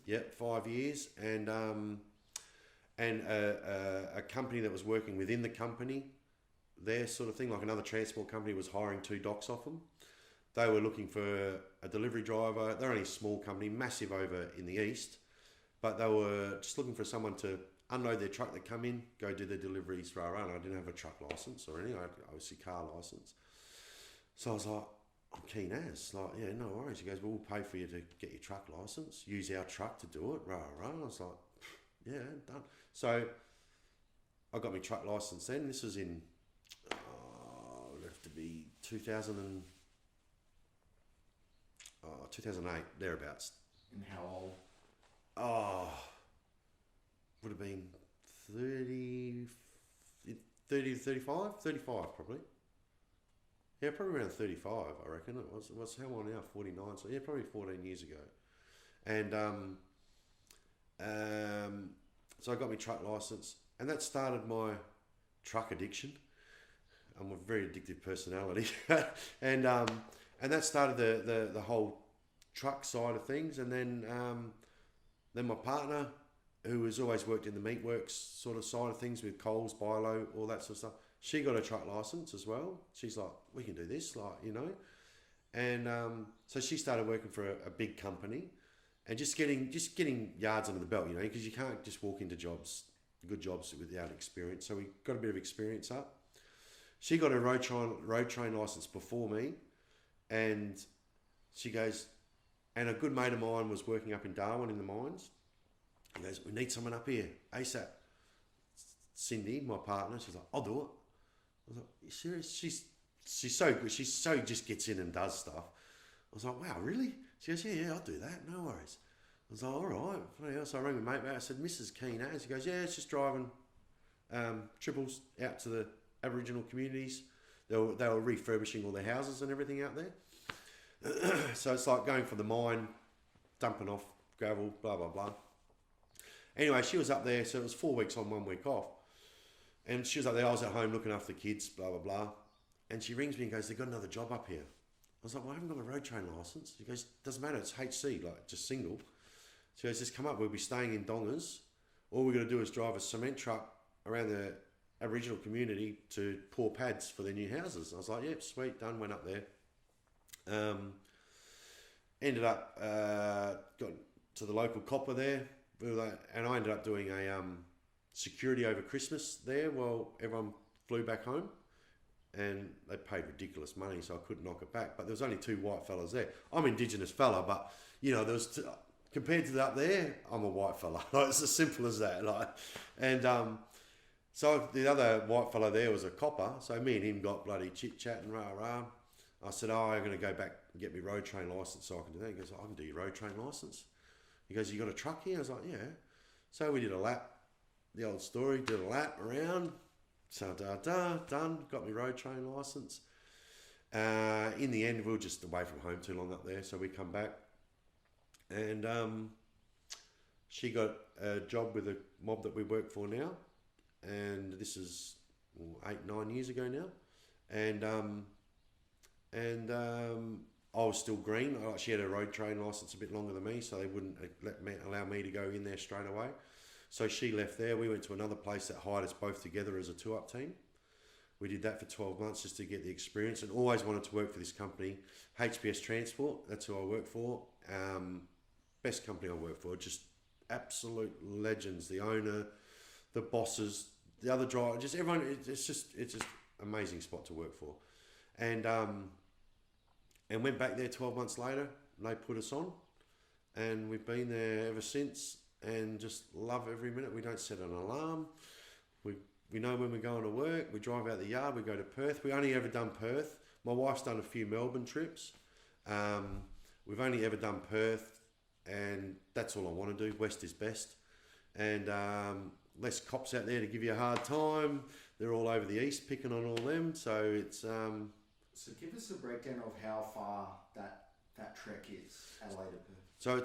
Yep, 5 years, and a company that was working within the company, their sort of thing, like another transport company was hiring 2 docs off them. They were looking for a delivery driver. They're only a small company, massive over in the east, but they were just looking for someone to unload their truck. They come in, go do their deliveries, rah rah. And I didn't have a truck license or anything. I had obviously car license. So I was like, I'm keen as. Like, yeah, no worries. He goes, well, we'll pay for you to get your truck license. Use our truck to do it, rah rah. I was like, yeah, done. So I got my truck license then. This was in, it would have to be 2008, thereabouts. And how old? Oh, would have been 30 to 35? 35 probably. Yeah, probably around 35, I reckon. It was how old now? 49. So yeah, probably 14 years ago. And so I got my truck license, and that started my truck addiction. I'm a very addictive personality, and that started the whole truck side of things. And then my partner, who has always worked in the meatworks sort of side of things with Coles, Bilo, all that sort of stuff, she got a truck license as well. She's like, we can do this, like, you know. And so she started working for a big company, and just getting yards under the belt, you know, because you can't just walk into good jobs without experience. So we got a bit of experience up. She got a road train license before me, and she goes, and a good mate of mine was working up in Darwin in the mines. He goes, we need someone up here ASAP. Cindy, my partner, she's like, I'll do it. I was like, you serious? She's so good. She so just gets in and does stuff. I was like, wow, really? She goes, yeah, I'll do that. No worries. I was like, all right. So I rang my mate back. I said, Mrs. Keen as? He goes, yeah, it's just driving triples out to the Aboriginal communities. They were refurbishing all their houses and everything out there. So it's like going from the mine, dumping off gravel, blah, blah, blah. Anyway, she was up there. So it was 4 weeks on, 1 week off. And she was up there. I was at home looking after the kids, blah, blah, blah. And she rings me and goes, they've got another job up here. I was like, well, I haven't got a road train license. She goes, doesn't matter, it's HC, like just single. She goes, just come up, we'll be staying in Dongers. All we're going to do is drive a cement truck around the Aboriginal community to pour pads for their new houses. I was like, yep, sweet, done, went up there. Ended up, got to the local copper there, and I ended up doing a security over Christmas there while everyone flew back home. And they paid ridiculous money, so I couldn't knock it back. But there was only 2 white fellas there. I'm an Indigenous fella, but you know, there was compared to that up there, I'm a white fella. Like, it's as simple as that. Like, and so the other white fella there was a copper. So me and him got bloody chit chat and rah rah. I said, oh, I'm going to go back and get my road train license so I can do that. He goes, I can do your road train license. He goes, you got a truck here? I was like, yeah. So we did a lap. The old story, did a lap around. So done, got my road train license. In the end, we were just away from home too long up there, so we come back. And she got a job with a mob that we work for now. And this is 8-9 years ago now. And I was still green. She had a road train license a bit longer than me, so they wouldn't allow me to go in there straight away. So she left there. We went to another place that hired us both together as a 2-up team. We did that for 12 months just to get the experience, and always wanted to work for this company, HPS Transport. That's who I work for. Best company I work for. Just absolute legends. The owner, the bosses, the other driver, just everyone. It's just amazing spot to work for. And went back there 12 months later. And they put us on, and we've been there ever since. And just love every minute. We don't set an alarm. We know when we're going to work. We drive out the yard. We go to Perth. We only ever done Perth. My wife's done a few Melbourne trips. We've only ever done Perth, and that's all I want to do. West is best. And less cops out there to give you a hard time. They're all over the east picking on all them. So it's... So give us a breakdown of how far that trek is, Adelaide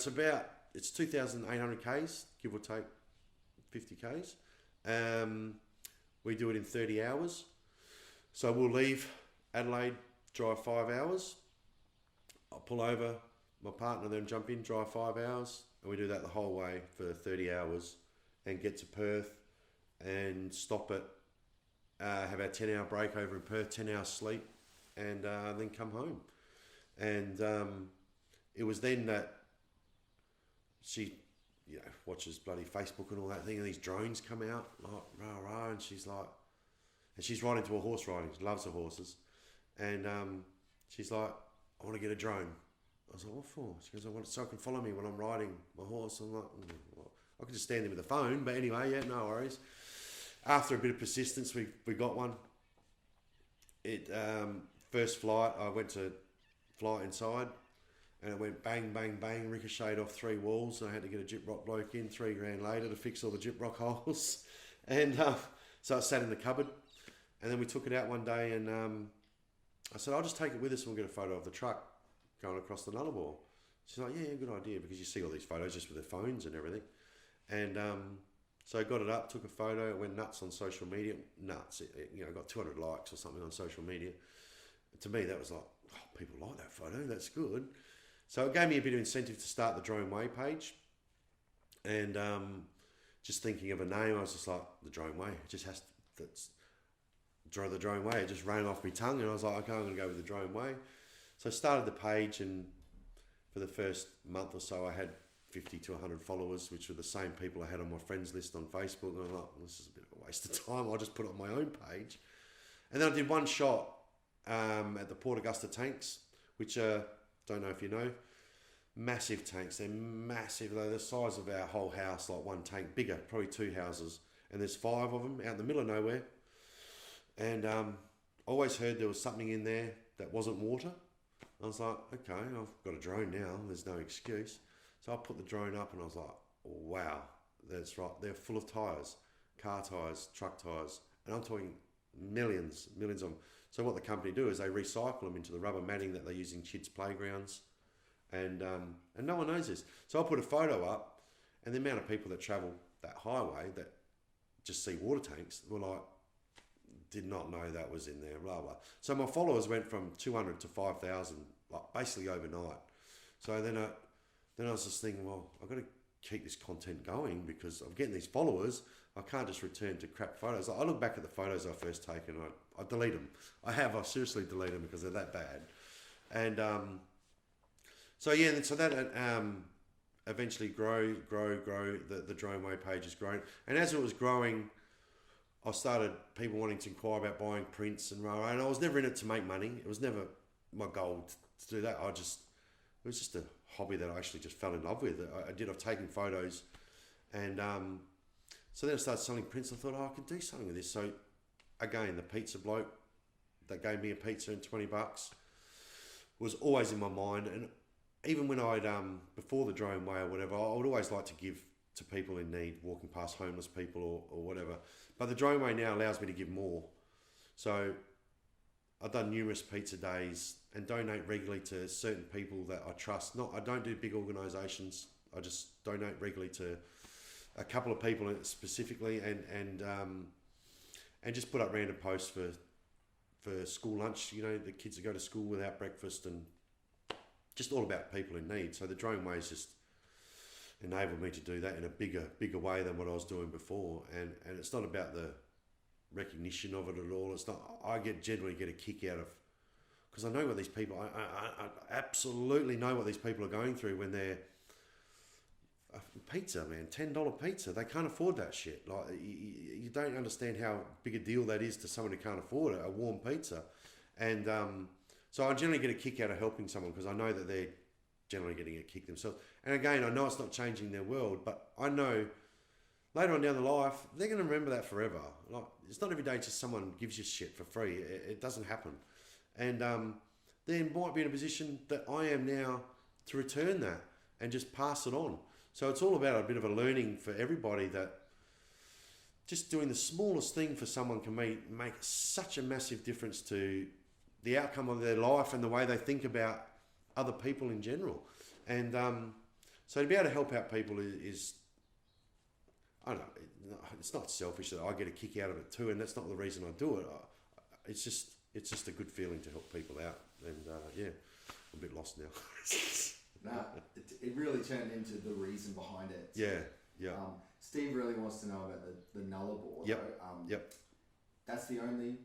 to Perth. So it's 2,800 Ks, give or take 50 Ks. We do it in 30 hours. So we'll leave Adelaide, drive 5 hours. I'll pull over, my partner then jump in, drive 5 hours, and we do that the whole way for 30 hours, and get to Perth and stop at have our 10-hour break over in Perth, 10 hours sleep, and then come home. And it was then that she, watches bloody Facebook and all that thing, and these drones come out, like, rah, rah, and she's like, and she's right into her horse riding, she loves her horses, and she's like, I want to get a drone. I was like, what for? She goes, I want it so I can follow me when I'm riding my horse. I'm like, well, I could just stand there with the phone, but anyway, yeah, no worries. After a bit of persistence, we got one. It first flight, I went to fly inside, and it went bang, bang, bang, ricocheted off 3 walls, and I had to get a gyprock bloke in $3,000 later to fix all the gyprock holes. And so I sat in the cupboard, and then we took it out one day, and I said, I'll just take it with us and we'll get a photo of the truck going across the Nullarbor. She's like, yeah, good idea, because you see all these photos just with their phones and everything. And so I got it up, took a photo, it went nuts on social media. Nuts. It got 200 likes or something on social media. To me, that was like, oh, people like that photo, that's good. So it gave me a bit of incentive to start the Drone Way page. And just thinking of a name, I was just like, the Drone Way. It just has to, that's the Drone Way. It just ran off my tongue, and I was like, okay, I'm going to go with the Drone Way. So I started the page, and for the first month or so, I had 50 to 100 followers, which were the same people I had on my friends list on Facebook. And I'm like, well, this is a bit of a waste of time. I'll just put it on my own page. And then I did one shot at the Port Augusta tanks, which are, don't know if you know, massive tanks. They're massive. They're the size of our whole house, like one tank, bigger, probably 2 houses. And there's 5 of them out in the middle of nowhere. And I always heard there was something in there that wasn't water. I was like, okay, I've got a drone now. There's no excuse. So I put the drone up, and I was like, wow, that's right. They're full of tyres, car tyres, truck tyres. And I'm talking millions of them. So what the company do is they recycle them into the rubber matting that they use in kids' playgrounds. And no one knows this. So I put a photo up, and the amount of people that travel that highway that just see water tanks were like, did not know that was in there, blah, blah. So my followers went from 200 to 5,000, like basically overnight. So then I was just thinking, well, I've got to keep this content going because I'm getting these followers. I can't just return to crap photos. I look back at the photos I first taken, I delete them. I seriously delete them because they're that bad. And so that eventually grow. The Drone Way page has grown. And as it was growing, I started people wanting to inquire about buying prints and rah, and I was never in it to make money. It was never my goal to do that. It was just a hobby that I actually just fell in love with. I've taken photos, and so then I started selling prints. I thought, I can do something with this. So again, the pizza bloke that gave me a pizza and $20 was always in my mind. And even when I'd before the Drone Way or whatever, I would always like to give to people in need, walking past homeless people or whatever. But the Drone Way now allows me to give more. So I've done numerous pizza days and donate regularly to certain people that I trust. I don't do big organisations. I just donate regularly to a couple of people specifically, and just put up random posts for school lunch. The kids that go to school without breakfast, and just all about people in need. So the Drone Way is just enabled me to do that in a bigger way than what I was doing before, and it's not about the recognition of it at all. It's not. I generally get a kick out of, because I know what these people. I absolutely know what these people are going through when they're pizza, man, $10 pizza. They can't afford that shit. Like you don't understand how big a deal that is to someone who can't afford it, a warm pizza, and so I generally get a kick out of helping someone because I know that they're generally getting a kick themselves. And again, I know it's not changing their world, but I know later on down the life, they're going to remember that forever. Like, it's not every day just someone gives you shit for free. It doesn't happen. And they might be in a position that I am now to return that and just pass it on. So it's all about a bit of a learning for everybody that just doing the smallest thing for someone can make such a massive difference to the outcome of their life and the way they think about other people in general. And so to be able to help out people is I don't know, it's not selfish that I get a kick out of it too, and that's not the reason I do it. It's just a good feeling to help people out. And yeah, I'm a bit lost now. No, it really turned into the reason behind it. Yeah. Steve really wants to know about the Nullarbor. Yep. Though. Yep. That's the only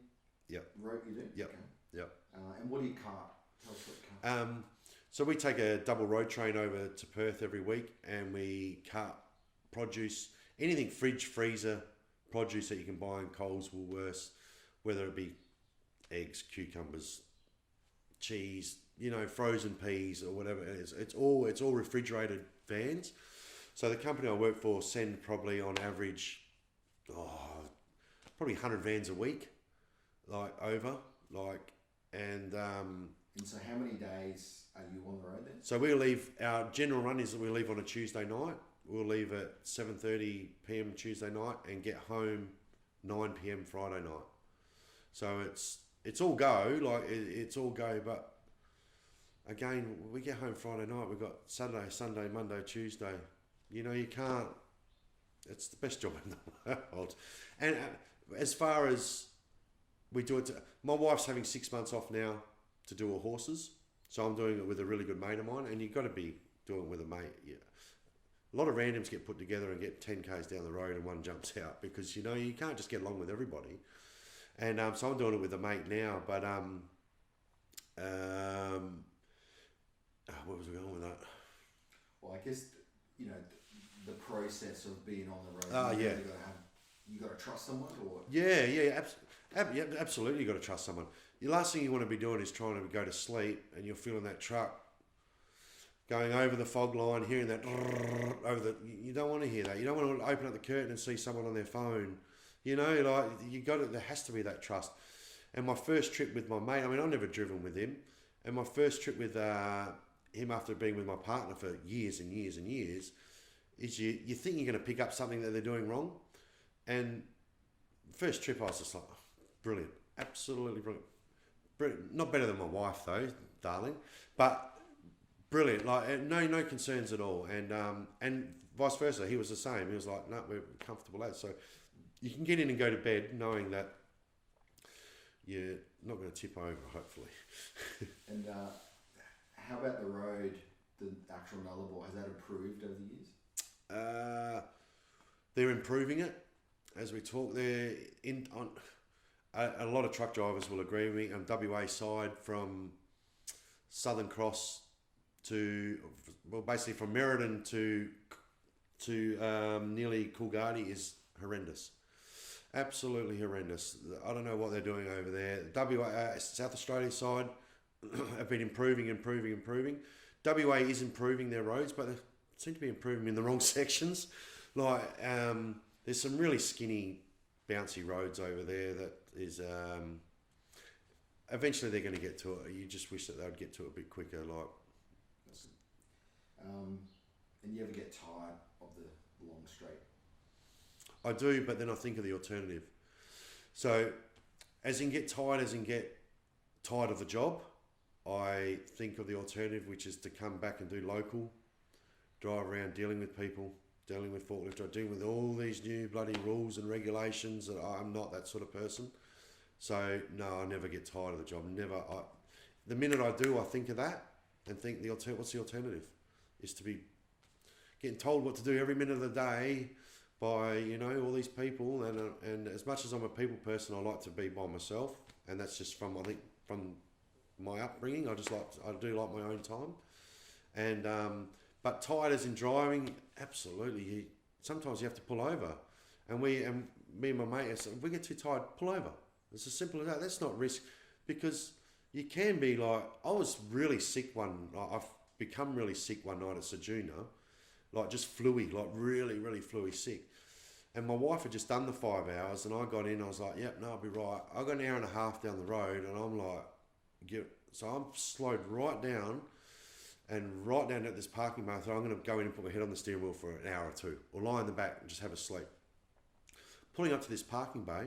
Yep. rope you do? Yep. Okay. Yep. And what do you cart? Tell us what you cart. So we take a double road train over to Perth every week, and we cart produce, anything fridge, freezer, produce that you can buy in Coles, Woolworths, whether it be eggs, cucumbers, cheese, frozen peas or whatever it is. It's all refrigerated vans. So the company I work for send probably on average, probably 100 vans a week, and so how many days are you on the road then? so our general run is that we leave on a Tuesday night. We'll leave at 7:30 p.m. Tuesday night and get home 9 p.m. Friday night. So it's all go, it's all go, but again, we get home Friday night, we've got Saturday, Sunday, Monday, Tuesday. You can't, it's the best job in the world. And as far as we do it, my wife's having 6 months off now to do her horses. So I'm doing it with a really good mate of mine, and you've got to be doing it with a mate. Yeah. A lot of randoms get put together and get 10 k's down the road and one jumps out because, you can't just get along with everybody. And so I'm doing it with a mate now, but where was we going with that? Well, I guess, the process of being on the road. Yeah. You got to trust someone, or Yeah, absolutely. You got to trust someone. The last thing you want to be doing is trying to go to sleep and you're feeling that truck going over the fog line, hearing that you don't want to hear that. You don't want to open up the curtain and see someone on their phone. There has to be that trust. And my first trip with my mate, I've never driven with him, and my first trip with him after being with my partner for years and years and years, is you think you're going to pick up something that they're doing wrong. And first trip I was just like, brilliant, absolutely brilliant. Not better than my wife though, darling, but brilliant. No concerns at all. And vice versa, he was the same. He was like, no, we're comfortable lads. So you can get in and go to bed knowing that you're not going to tip over, hopefully. And how about the road, the actual Nullarbor? Has that improved over the years? They're improving it as we talk. A lot of truck drivers will agree with me. On WA side, from Southern Cross basically from Merredin to nearly Coolgardie is horrendous. Absolutely horrendous. I don't know what they're doing over there. South Australia side have been improving. WA is improving their roads, but they seem to be improving in the wrong sections. There's some really skinny, bouncy roads over there that is... eventually they're going to get to it. You just wish that they would get to it a bit quicker. And you ever get tired of the long straight? I do, but then I think of the alternative. So, as in get tired of the job, I think of the alternative, which is to come back and do local, drive around dealing with people, dealing with forklift, dealing with all these new bloody rules and regulations. And I'm not that sort of person. So, no, I never get tired of the job. The minute I do, I think of that and think what's the alternative? Is to be getting told what to do every minute of the day by all these people, and as much as I'm a people person, I like to be by myself, and that's just from my upbringing. I do like my own time, and but tired as in driving, absolutely. Sometimes you have to pull over, and me and my mate, if we get too tired, pull over. It's as simple as that. That's not risk, because you can be like, I was really sick I've become really sick one night at Sajuna, just fluey, really, really fluey sick. And my wife had just done the 5 hours, and I got in, I was like, yep, no, I'll be right. I got an hour and a half down the road, and I'm like, so I'm slowed right down, and right down at this parking bay. I thought, I'm going to go in and put my head on the steering wheel for an hour or two, or lie in the back and just have a sleep. Pulling up to this parking bay,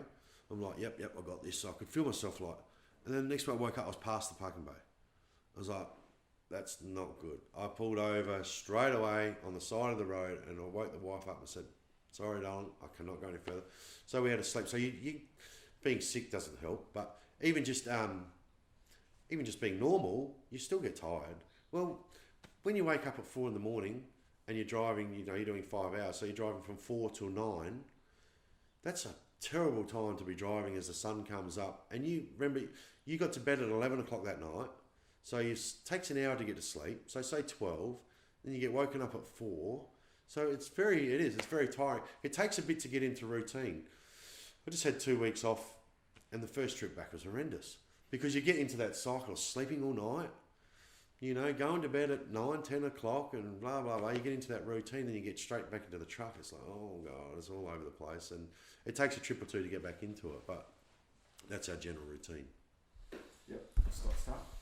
I'm like, yep, I got this. So I could feel myself and then the next time I woke up, I was past the parking bay. I was like, that's not good. I pulled over straight away on the side of the road, and I woke the wife up and said, sorry, darling, I cannot go any further. So we had to sleep. So you being sick doesn't help, but even just being normal, you still get tired. Well, when you wake up at 4 in the morning and you're driving, you're doing 5 hours, so you're driving from 4 till 9, that's a terrible time to be driving as the sun comes up. And you remember, you got to bed at 11 o'clock that night, so it takes an hour to get to sleep, so say 12, then you get woken up at 4, so it's very tiring. It takes a bit to get into routine. I just had 2 weeks off, and the first trip back was horrendous, because you get into that cycle of sleeping all night, going to bed at 9, 10 o'clock and blah, blah, blah. You get into that routine and you get straight back into the truck. It's like, oh God, it's all over the place. And it takes a trip or two to get back into it, but that's our general routine. Yep, stop.